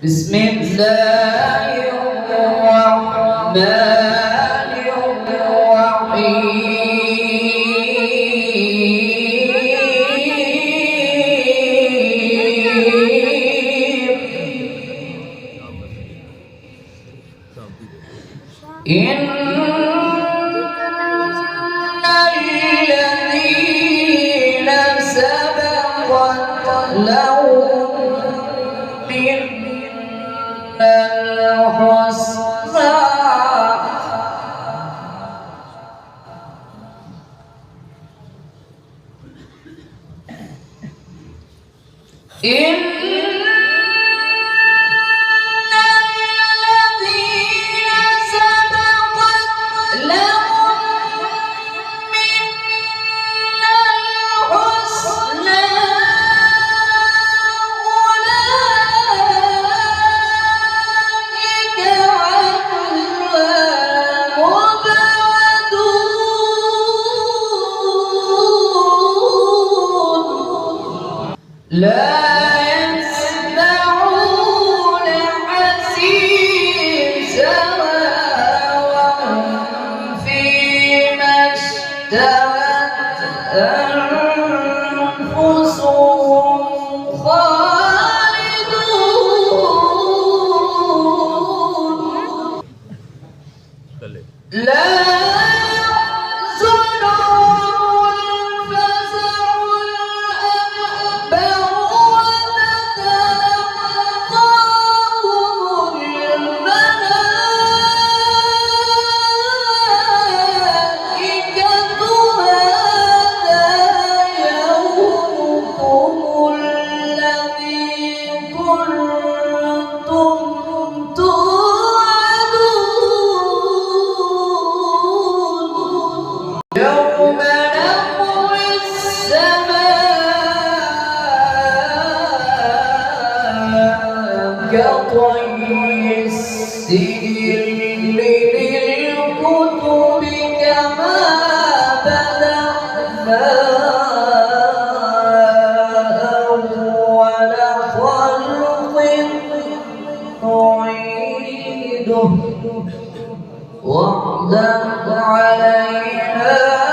بسم الله الرحمن الرحيم. إن الذين سبقت لهم منا الحسنى إن الذين سبقت لهم منا الحسنى أولئك عنها مبعدون لا يسمعون حسيسها وهم فيما اشتهت أنفسهم خالدون لا يحزنهم الفزع الأكبر وتتلقاهم الملائكة هذا يومكم الذي كنتم توعدون يوم نطوي السماء كطي السجل للكتب كما بدأنا أول خلق نعيده وعدا علينا